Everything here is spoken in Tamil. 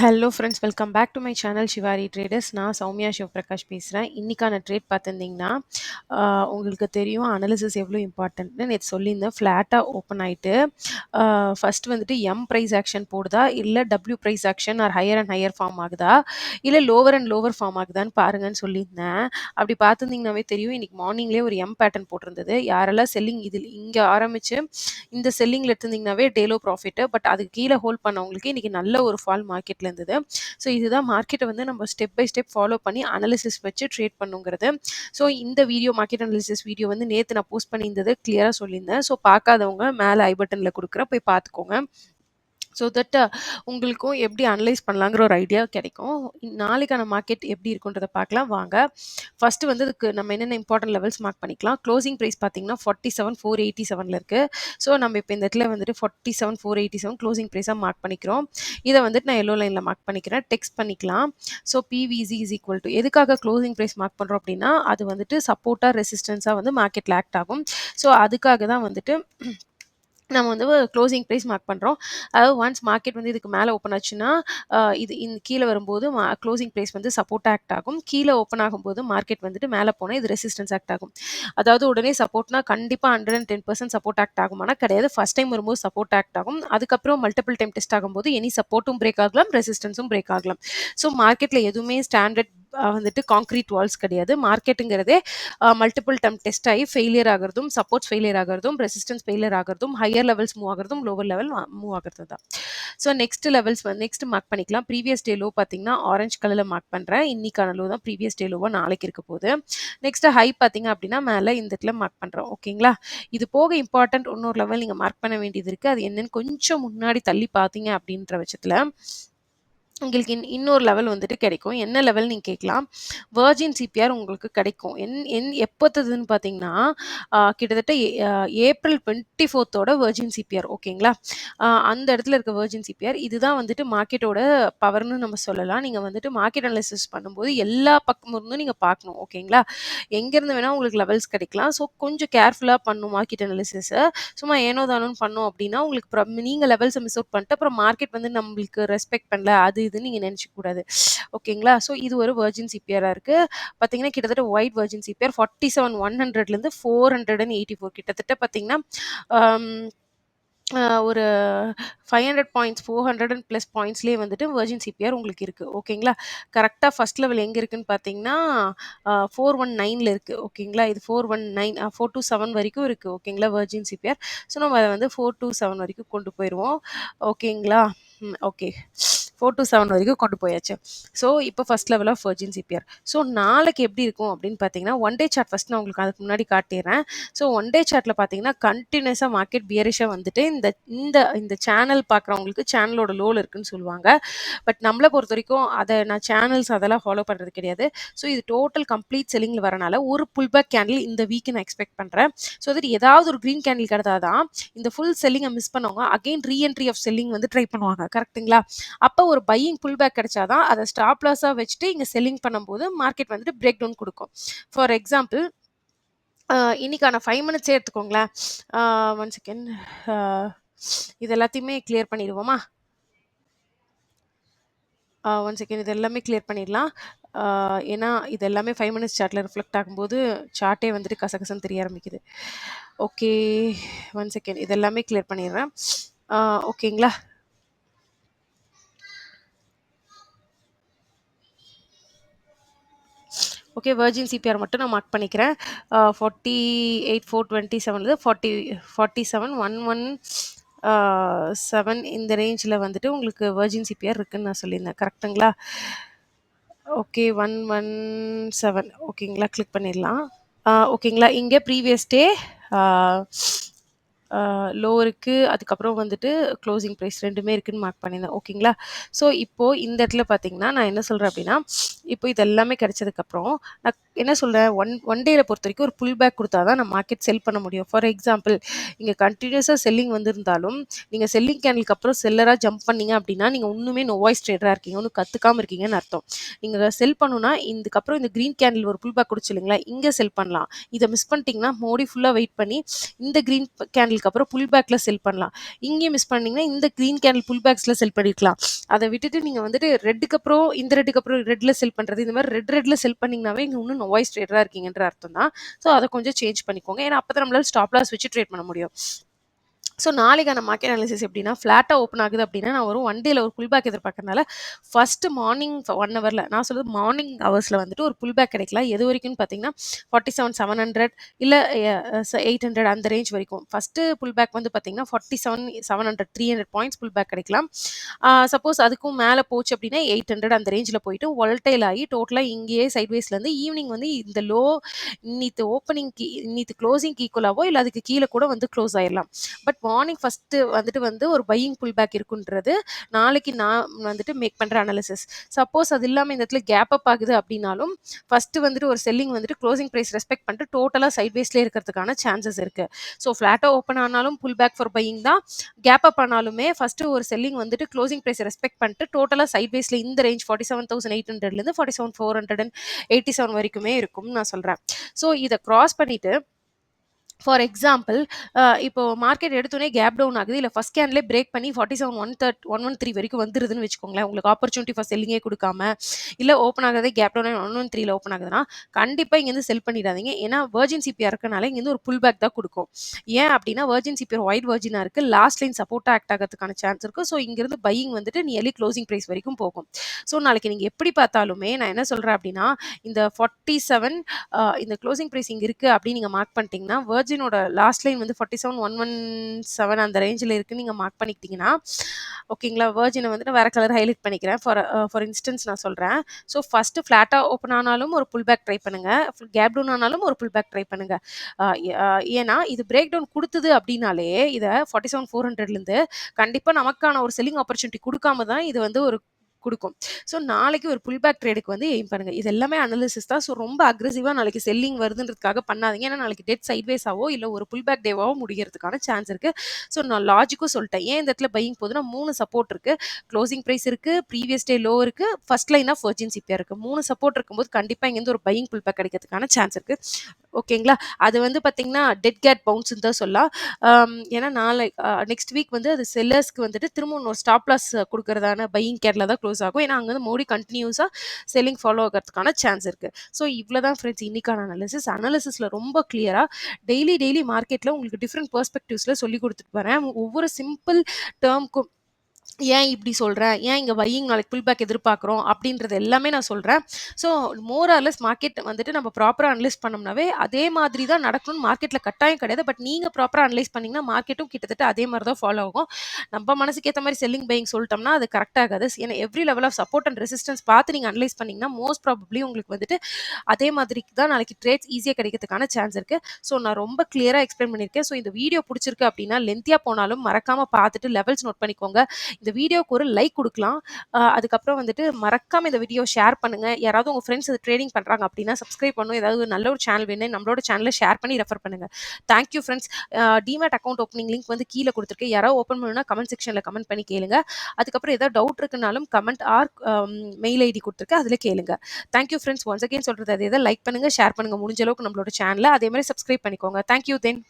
Hello friends, welcome back to my channel Shivari traders. நான் சௌமியா சிவபிரகாஷ் பேசுகிறேன். இன்றைக்கான ட்ரேட் பார்த்துருந்தீங்கன்னா உங்களுக்கு தெரியும் அனாலிசிஸ் எவ்வளோ இம்பார்ட்டன்ட்னு நேற்று சொல்லியிருந்தேன். ஃப்ளாட்டாக ஓப்பன் ஆகிட்டு ஃபர்ஸ்ட் வந்துட்டு எம் ப்ரைஸ் ஆக்ஷன் போடுதா, இல்லை W price action are higher and higher form ஆகுதா, இல்லை லோவர் அண்ட் லோவர் ஃபார்ம் ஆகுதான்னு பாருங்கன்னு சொல்லியிருந்தேன். அப்படி பார்த்துருந்தீங்கன்னாவே தெரியும், இன்றைக்கி மார்னிங்லேயே ஒரு எம் பேட்டர்ன் போட்டிருந்தது. யாரெல்லாம் செல்லிங் இதில் இங்கே ஆரம்பித்து இந்த செல்லிங்கில் எடுத்திருந்தீங்கன்னாவே டேலோ ப்ராஃபிட்டு, பட் அதுக்கு கீழே ஹோல்ட் பண்ணவங்களுக்கு இன்றைக்கி நல்ல ஒரு ஃபால் மார்க்கெட்டில் இருந்தது. ஸோ இதுதான் மார்க்கெட்டை வந்து நம்ம ஸ்டெப் பை ஸ்டெப் ஃபாலோ பண்ணி அனாலிசிஸ் வச்சு ட்ரேட் பண்ணுங்கிறது. ஸோ இந்த வீடியோ மார்க்கெட் அனாலிசிஸ் வீடியோ வந்து நேற்று நான் போஸ்ட் பண்ணியிருந்தது கிளியராக சொல்லியிருந்தேன். ஸோ பார்க்காதவங்க மேலே ஐ பட்டனில் கொடுக்குறேன், போய் பார்த்துக்கோங்க. ஸோ தட் உங்களுக்கும் எப்படி அனலைஸ் பண்ணலாங்கிற ஒரு ஐடியா கிடைக்கும். நாளைக்கான மார்க்கெட் எப்படி இருக்குன்றதை பார்க்கலாம் வாங்க. ஃபஸ்ட்டு வந்து இதுக்கு நம்ம என்னென்ன இம்பார்ட்டன்ட் லெவல்ஸ் மார்க் பண்ணிக்கலாம். க்ளோசிங் ப்ரைஸ் பார்த்தீங்கன்னா 47,487 இருக்குது. ஸோ நம்ம இப்போ இந்த இடத்துல வந்துட்டு 47,487 க்ளோசிங் ப்ரைஸாக மார்க் பண்ணிக்கிறோம். இதை வந்துட்டு நான் எல்லோ லைனில் மார்க் பண்ணிக்கிறேன், டெக்ஸ்ட் பண்ணிக்கலாம். So PVC is equal to எதுக்காக க்ளோசிங் ப்ரைஸ் மார்க் பண்ணுறோம் அப்படின்னா, அது வந்துட்டு சப்போர்ட்டாக ரெசிஸ்டன்ஸாக வந்து மார்க்கெட்டில் ஆக்ட் ஆகும். ஸோ அதுக்காக தான் வந்துட்டு நம்ம வந்து க்ளோசிங் ப்ரைஸ் மார்க் பண்ணுறோம். அதாவது ஒன்ஸ் மார்க்கெட் வந்து இதுக்கு மேலே ஓப்பன் ஆச்சுன்னா இது கீழே வரும்போது க்ளோசிங் ப்ரைஸ் வந்து சப்போர்ட் ஆக்ட் ஆகும். கீழே ஓப்பன் ஆகும்போது மார்க்கெட் வந்துட்டு மேலே போனால் இது ரெசிஸ்டன்ஸ் ஆக்ட் ஆகும். அதாவது உடனே சப்போர்ட்னா கண்டிப்பாக 110% சப்போர்ட் ஆக்ட் ஆகுமானா கிடையாது. ஃபர்ஸ்ட் டைம் வரும்போது சப்போர்ட் ஆக்ட் ஆகும். அதுக்கப்புறம் மல்டிபிள் டைம் டெஸ்ட் ஆகும்போது எனி சப்போர்ட்டும் பிரேக் ஆகலாம், ரெசிஸ்டன்ஸும் பிரேக் ஆகலாம். ஸோ மார்க்கெட்டில் எதுவுமே ஸ்டாண்டர்ட் வந்துட்டு கான்க்ரீட் வால்ஸ் கிடையாது. மார்க்கெட்டுங்கிறதே மல்டிபிள் டைம் டெஸ்ட் ஆகி ஃபெயிலியர் ஆகிறதும், சப்போர்ட்ஸ் ஃபெயிலியர் ஆகிறதும், ரெசிஸ்டன்ஸ் ஃபெயிலியர் ஆகிறதும், ஹையர் லெவல்ஸ் மூவ் ஆகிறதும், லோவர் லெவல் மூவ் ஆகிறது தான். ஸோ நெக்ஸ்ட் லெவல்ஸ் வந்து நெக்ஸ்ட் மார்க் பண்ணிக்கலாம். ப்ரீவியஸ் டே லோ பார்த்தீங்கன்னா ஆரஞ்சு கலரில் மார்க் பண்ணுறேன். இன்னைக்கான லோ தான் ப்ரீவியஸ் டே லோவாக நாளைக்கு இருக்க போகுது. நெக்ஸ்ட் ஹை பார்த்தீங்க அப்படின்னா மேலே இந்த இடத்துல மார்க் பண்ணுறோம். ஓகேங்களா? இது போக இம்பார்ட்டன்ட் இன்னொரு லெவல் நீங்கள் மார்க் பண்ண வேண்டியது இருக்குது. அது என்னன்னு கொஞ்சம் முன்னாடி தள்ளி பார்த்தீங்க அப்படின்ற பட்சத்தில் உங்களுக்கு இன்னொரு லெவல் வந்துட்டு கிடைக்கும். என்ன லெவல் நீங்கள் கேட்கலாம். வெர்ஜின் சிபிஆர் உங்களுக்கு கிடைக்கும். எப்போத்ததுன்னு பார்த்தீங்கன்னா கிட்டத்தட்ட ஏப்ரல் 24 வெர்ஜின் சிபிஆர். ஓகேங்களா? அந்த இடத்துல இருக்க வெர்ஜின் சிபிஆர் இதுதான் வந்துட்டு மார்க்கெட்டோட பவர்னு நம்ம சொல்லலாம். நீங்கள் வந்துட்டு மார்க்கெட் அனாலிசிஸ் பண்ணும்போது எல்லா பக்கமும் இருந்தும் நீங்கள் பார்க்கணும். ஓகேங்களா? எங்கேருந்து வேணால் உங்களுக்கு லெவல்ஸ் கிடைக்கலாம். ஸோ கொஞ்சம் கேர்ஃபுல்லாக பண்ணணும் மார்க்கெட் அனாலிசிஸை. சும்மா ஏனோ தானோன்னு பண்ணோம் அப்படின்னா உங்களுக்கு நீங்கள் லெவல்ஸை மிஸ் அவுட் பண்ணிட்டு அப்புறம் மார்க்கெட் வந்து நம்மளுக்கு ரெஸ்பெக்ட் பண்ணல அது இதுன்னு நீங்கள் நினச்சிக்க கூடாது. ஓகேங்களா? ஸோ இது ஒரு வெர்ஜின் சிபிஆராக இருக்குது. பார்த்தீங்கன்னா கிட்டத்தட்ட ஒயிட் வெர்ஜின் சிபிஆர் 47,100லேருந்து 484 கிட்டத்தட்ட பார்த்தீங்கன்னா ஒரு 500 பாயிண்ட்ஸ் 400 + பாயிண்ட்ஸ்லேயே வந்துட்டு வெர்ஜின் சிபிஆர் உங்களுக்கு இருக்குது. ஓகேங்களா? கரெக்டாக ஃபர்ஸ்ட் லெவல் எங்கே இருக்குன்னு பார்த்தீங்கன்னா 419ல் இருக்குது. ஓகேங்களா? இது 419 427 வரைக்கும் இருக்குது. ஓகேங்களா? Virgin CPR. ஸோ நம்ம அதை வந்து 427 வரைக்கும் கொண்டு போயிடுவோம். ஓகேங்களா? ஓகே 427 வரைக்கும் கொண்டு போயாச்சு. ஸோ இப்போ first level of virgin CPR. So நாளைக்கு எப்படி இருக்கும் அப்படின்னு பார்த்தீங்கன்னா ஒன் டே சார்ட் ஃபஸ்ட் நான் உங்களுக்கு அதுக்கு முன்னாடி காட்டிடுறேன். ஸோ ஒன் டே சார்ட்டில் பார்த்தீங்கன்னா கண்டினியூஸாக மார்க்கெட் பியரிஷாக வந்துட்டு இந்த இந்த இந்த சேனல் பார்க்குறவங்களுக்கு சேனலோட லோவில் இருக்குன்னு சொல்லுவாங்க. பட் நம்மளை பொறுத்த வரைக்கும் அதை நான் சேனல்ஸ் அதெல்லாம் ஃபாலோ பண்ணுறது கிடையாது. ஸோ இது டோட்டல் கம்ப்ளீட் செல்லிங்கில் வரனால ஒரு புல் பேக் கேண்டில் இந்த வீக்கு நான் எக்ஸ்பெக்ட் பண்ணுறேன். ஸோ தட் ஏதாவது ஒரு க்ரீன் கேண்டில் கிடைத்தாதான் தான் இந்த ஃபுல் செல்லிங்கை மிஸ் பண்ணவங்க அகெயின் ரீஎன்ட்ரி ஆஃப் செல்லிங் வந்து ட்ரை பண்ணுவாங்க. கரெக்ட்டுங்களா? அப்போ ஒரு பையிங் புல் பேக் கிடைச்சாதான் அதை ஸ்டாப் லாஸாக வச்சுட்டு இங்கே செல்லிங் பண்ணும்போது மார்க்கெட் வந்துட்டு பிரேக் டவுன் கொடுக்கும். ஃபார் எக்ஸாம்பிள் இன்னைக்கான 5 மினிட்ஸே எடுத்துக்கோங்களேன். ஒன் செகண்ட் இது எல்லாத்தையுமே கிளியர் பண்ணிடுவோமா? ஒன் செகண்ட் இது எல்லாமே கிளியர் பண்ணிடலாம். ஏன்னா இது எல்லாமே 5 மினிட்ஸ் சார்ட்டில் ரிஃப்ளெக்ட் ஆகும்போது சார்ட்டே வந்துட்டு கசகசன்னு தெரிய ஆரம்பிக்குது. ஓகே ஒன் செகண்ட் இது எல்லாமே கிளியர் பண்ணிடுறேன். ஓகேங்களா? ஓகே வெர்ஜின் சிபிஆர் மட்டும் நான் மார்க் பண்ணிக்கிறேன். 48,427 47,117 இந்த ரேஞ்சில் வந்துட்டு உங்களுக்கு வெர்ஜின் சிபிஆர் இருக்குன்னு நான் சொல்லியிருந்தேன். கரெக்டுங்களா? ஓகே 117 ஓகேங்களா? கிளிக் பண்ணிடலாம். ஓகேங்களா? இங்கே ப்ரீவியஸ் டே லோ இருக்குது. அதுக்கப்புறம் வந்துட்டு க்ளோசிங் ப்ரைஸ் ரெண்டுமே இருக்குதுன்னு மார்க் பண்ணியிருந்தேன். ஓகேங்களா? ஸோ இப்போது இந்த இடத்துல பார்த்தீங்கன்னா நான் என்ன சொல்கிறேன் அப்படின்னா இப்போ இது எல்லாமே கிடைச்சதுக்கப்புறம் நான் என்ன சொல்கிறேன் ஒன் டேயில் பொறுத்த வரைக்கும் ஒரு புல் பேக் கொடுத்தா தான் நான் மார்க்கெட் செல் பண்ண முடியும். ஃபார் எக்ஸாம்பிள் இங்கே கண்டினியூஸாக செல்லிங் வந்திருந்தாலும் நீங்கள் செல்லிங் கேண்டிலுக்கு அப்புறம் செல்லராக ஜம்ப் பண்ணீங்க அப்படின்னா நீங்கள் இன்னுமே நோ வாய்ஸ் ட்ரேடராக இருக்கீங்க, ஒன்றும் கற்றுக்காமல் இருக்கீங்கன்னு அர்த்தம். நீங்கள் செல் பண்ணணும்னா இதுக்கப்புறம் இந்த க்ரீன் கேண்டில் ஒரு புல் பேக் கொடுச்சு இல்லைங்களா, இங்கே செல் பண்ணலாம். இதை மிஸ் பண்ணிட்டீங்கன்னா மோடி ஃபுல்லாக வெயிட் பண்ணி இந்த க்ரீன் கேண்டில் கேண்டிலுக்கு அப்புறம் புல் பேக்ல செல் பண்ணலாம். இங்கேயும் மிஸ் பண்ணீங்கன்னா இந்த கிரீன் கேண்டில் புல் பேக்ஸ்ல செல் பண்ணிருக்கலாம். அத விட்டுட்டு நீங்க வந்துட்டு ரெட்டுக்கு அப்புறம் இந்த ரெட்டுக்கு அப்புறம் ரெட்ல செல் பண்றது, இந்த மாரி ரெட்ல செல் பண்ணீங்கனாவே இங்க இன்னும் நோய்ஸ் ட்ரேடரா இருக்கீங்கன்ற அர்த்தம் தான். ஸோ அத கொஞ்சம் சேஞ்ச் பண்ணிக்கோங்க. ஏன்னா அப்பதான் நம்மளால ஸ்டாப் லாஸ் வச்சு ட்ரேட் பண்ண முடியும். ஸோ நாளைக்கான மார்க்கெட் அனாலிசிஸ் எப்படின்னா, ஃப்ளாட்டா ஓப்பன் ஆகுது அப்படின்னா, நான் ஒரு ஒன் டேல ஒரு புல் பேக் எதிர்பார்க்கறனால, ஃபர்ஸ்ட் மார்னிங் 1 ஹவர்ல நான் சொல்றது மார்னிங் ஹவர்ஸ்ல வந்துட்டு ஒரு புல் பேக் கிடைக்கலாம். எது வரைக்கும்னு பார்த்தீங்கன்னா, 47,700 இல்ல 800 அந்த ரேஞ்ச் வரைக்கும். ஃபர்ஸ்ட் புல் பேக் வந்து பார்த்தீங்கன்னா, 47,700 300 பாயிண்ட்ஸ் புல் பேக் கிடைக்கலாம். சப்போஸ் அதுக்கும் மேல போச்சு அப்படின்னா, 800 அந்த ரேஞ்ச்ல போயிட்டு வோலடைல் ஆகி டோட்டலா இங்கேயே சைட்வேஸ்லேருந்து ஈவினிங் வந்து இந்த லோ இன்னித்து க்ளோசிங்க்கு ஈக்குவலாவோ இல்ல அதுக்கு கீழ கூட வந்து க்ளோஸ் ஆயிரலாம். பட் மார்னிங் ஃபர்ஸ்ட்டு வந்துட்டு வந்து ஒரு பையிங் புல் பேக் இருக்குன்றது நாளைக்கு நான் வந்துட்டு மேக் பண்ற அனாலிசிஸ். சப்போஸ் அது இல்லாம இந்த இடத்துல கேப் அப் ஆகுது அப்படின்னாலும், ஃபர்ஸ்ட்டு வந்துட்டு ஒரு செல்லிங் வந்துட்டு க்ளோசிங் பிரைஸ் ரெஸ்பெக்ட் பண்ணிட்டு டோட்டலா சைட்வேஸ்லயே இருக்கிறதுக்கான சான்சஸ் இருக்கு. ஸோ ஃப்ளாட்டா ஓப்பன் ஆனாலும் புல் பேக் ஃபார் பையிங் தான். கேப் அப் ஆனாலுமே ஃபர்ஸ்ட்டு ஒரு செல்லிங் வந்துட்டு க்ளோசிங் பிரைஸ் ரெஸ்பெக்ட் பண்ணிட்டு டோட்டலா சைட்வேஸ்ல இந்த ரேஞ்ச் 47,800லேருந்து 47,487 வரைக்குமே இருக்கும்னு நான் சொல்றேன். ஸோ இத கிராஸ் பண்ணிட்டு ஃபார் எக்ஸாம்பிள் இப்போ மார்க்கெட் எடுத்தோனே கேப் டவுன் ஆகுது. இல்ல ஃபர்ஸ்ட் கேண்ட்லயே பிரேக் பண்ணி 47,113 வரைக்கும் வந்துருதுன்னு வச்சுக்கோங்களேன். உங்களுக்கு ஆப்பர்ச்சுனிட்டி ஃபார் செல்லிங்கே குடுக்காம, இல்ல ஓப்பன் ஆகுறதே கேப் டவுன் 113ல ஓப்பன் ஆகுதுன்னா, கண்டிப்பா இங்கேருந்து செல் பண்ணிடாதீங்க. ஏன்னா வெர்ஜின் சிபிஆர் இருக்கனால இங்கேருந்து ஒரு புல் பேக் தான் குடுக்கும். ஏன் அப்டின்னா, வெர்ஜின் சிபிஆர் ஒயிட் வெர்ஜினா இருக்கு. லாஸ்ட் லைன் சப்போர்ட்டா ஆக்ட் ஆகறதுக்கான சான்ஸ் இருக்கு. ஸோ இங்கிருந்து பையிங் வந்துட்டு நியர்லி க்ளோசிங் பிரைஸ் வரைக்கும் போகும். ஸோ நாளைக்கு நீங்க எப்படி பார்த்தாலுமே நான் என்ன சொல்றேன் அப்டின்னா, இந்த 47 இந்த க்ளோசிங் பிரைஸ் இங்க இருக்கு அப்படின்னு நீங்க மார்க் பண்ணிட்டீங்கன்னா, வெர்ஜினோட லாஸ்ட் லைன் வந்து 47,117 அந்த ரேஞ்சில இருக்குன்னு நீங்க மார்க் பண்ணிக்கிட்டீங்கன்னா, ஓகேங்களா? வெர்ஜின வந்து நான் வேற கலர் ஹைலைட் பண்ணிக்கிறேன். ஃபார் இன்ஸ்டன்ஸ் நான் சொல்றேன். ஸோ ஃபர்ஸ்ட்டு ஃப்ளாட்டா ஓப்பன் ஆனாலும் ஒரு புல் பேக் ட்ரை பண்ணுங்க. கேப் டவுன் ஆனாலும் ஒரு புல் பேக் ட்ரை பண்ணுங்க. அ அ ஏன்னா இது பிரேக் டவுன் குடுத்தது அப்படின்னாலே, இத 47,400லேருந்து கண்டிப்பா நமக்கான ஒரு செல்லிங் ஆப்பர்ச்சுனிட்டி குடுக்காம தான் இது வந்து ஒரு குடுக்கும். ஸோ நாளைக்கு ஒரு புல் பேக் ட்ரேடுக்கு வந்து எய்ம் பண்ணுங்க. இது எல்லாமே அனாலிசிஸ் தான். ஸோ ரொம்ப அக்ரெசிவா நாளைக்கு செல்லிங் வருதுன்றதுக்காக பண்ணாதீங்க. ஏன்னா நாளைக்கு டெட் சைட்வேஸாவோ இல்ல ஒரு புல் பேக் டேவாவோ முடியறதுக்கான சான்ஸ் இருக்கு. ஸோ நான் லாஜிக்கும் சொல்ட்டேன். ஏன் இந்த இடத்துல பையிங் போகுதுன்னா 3 சப்போர்ட் இருக்கு. க்ளோசிங் பிரைஸ் இருக்கு, ப்ரீவியஸ் டே லோ இருக்கு, first line of virgin CPR இருக்கு. 3 சப்போர்ட் இருக்கும்போது கண்டிப்பா இங்கேருந்து ஒரு பையிங் புல் பேக் கிடைக்கிறதுக்கான சான்ஸ் இருக்கு. ஓகேங்களா? அது வந்து பார்த்தீங்கன்னா, டெட் கேட் பவுன்ஸ்ன்னு தான் சொல்லலாம். ஏன்னா நெக்ஸ்ட் வீக் வந்து அது செல்லர்ஸ்க்கு வந்துட்டு திரும்ப இன்னொரு ஸ்டாப் லாஸ் குடுக்கறதான பையிங் கேட்ல தான் க்ளோஸ் ஆகும். ஏன்னா, அங்க வந்து மோடி கன்டினியூஸா செல்லிங் ஃபாலோ ஆகறதுக்கான சான்ஸ் இருக்கு. ஸோ இவ்ளோ தான் ஃப்ரெண்ட்ஸ் இன்னைக்கான அனாலிசிஸ். அனாலிசிஸ்ல ரொம்ப கிளியரா டெய்லி மார்க்கெட்ல உங்களுக்கு டிஃபரெண்ட் பெர்ஸ்பெக்டிவ்ஸ்ல சொல்லிக் குடுத்துட்டு வரேன். ஒவ்வொரு சிம்பிள் டெர்ம்க்கும் ஏன் இப்படி சொல்றேன்? ஏன் இங்க பையிங் நாளைக்கு புல் பேக் எதிர்பார்க்குறோம்? அப்படின்றது எல்லாமே நான் சொல்றேன். So more or less market வந்துட்டு நம்ம ப்ராப்பரா அனலைஸ் பண்ணோம்னாவே, அதே மாதிரி தான் நடக்கணும்னு மார்க்கெட்ல கட்டாயம் கிடையாது. பட் நீங்க ப்ராப்பரா அனலைஸ் பண்ணீங்கன்னா, மார்க்கெட்டும் கிட்டத்தட்ட அதே மாரி தான் ஃபாலோ ஆகும். நம்ம மனசுக்கு ஏத்த மாரி செல்லிங், பையிங் சொல்ட்டோம்னா, அது கரெக்ட் ஆகாது. ஏன்னா every level of support and resistance பார்த்து நீங்க அனலைஸ் பண்ணீங்கன்னா, மோஸ்ட் ப்ராபப்ளி உங்களுக்கு வந்துட்டு அதே மாதிரி தான் நாளைக்கு ட்ரேட்ஸ் ஈஸியா கிடைக்கிறதுக்கான சான்ஸ் இருக்கு. ஸோ நான் ரொம்ப கிளியரா எக்ஸ்பிளைன் பண்ணியிருக்கேன். ஸோ இந்த வீடியோ புடிச்சிருக்கு அப்படின்னா, லென்த்தியா போனாலும் மறக்காம பார்த்துட்டு லெவல்ஸ் நோட் பண்ணிக்கோங்க. இந்த வீடியோக்கு ஒரு லைக் குடுக்கலாம். அதுக்கப்புறம் வந்துட்டு மறக்காம இந்த வீடியோ ஷேர் பண்ணுங்க. யாராவது உங்க ஃப்ரெண்ட்ஸ் இது ட்ரேடிங் பண்றாங்க அப்படின்னா, சப்ஸ்கிரைப் பண்ணணும். ஏதாவது ஒரு நல்ல ஒரு சேனல் வேணும்னா நம்மளோட சேனல ஷேர் பண்ணி ரெஃபர் பண்ணுங்க. Thank you friends. Demat account opening link வந்து கீழ குடுத்துருக்கேன். யாராவது ஓப்பன் பண்ணணும்னா கமெண்ட் செக்ஷன்ல கமெண்ட் பண்ணி கேளுங்க. அதுக்கப்புறம் ஏதாவது டவுட் இருக்குனாலும் கமெண்ட் ஆர் மெயில் ஐடி குடுத்துருக்கேன். அதில கேளுங்க. Thank you friends. Once again சொல்றது அதே தான் லைக் பண்ணுங்க, ஷேர் பண்ணுங்க முடிஞ்ச அளவுக்கு நம்மளோட சேனல. அதே மாரி சப்ஸ்கிரைப் பண்ணிக்கோங்க. Thank you then.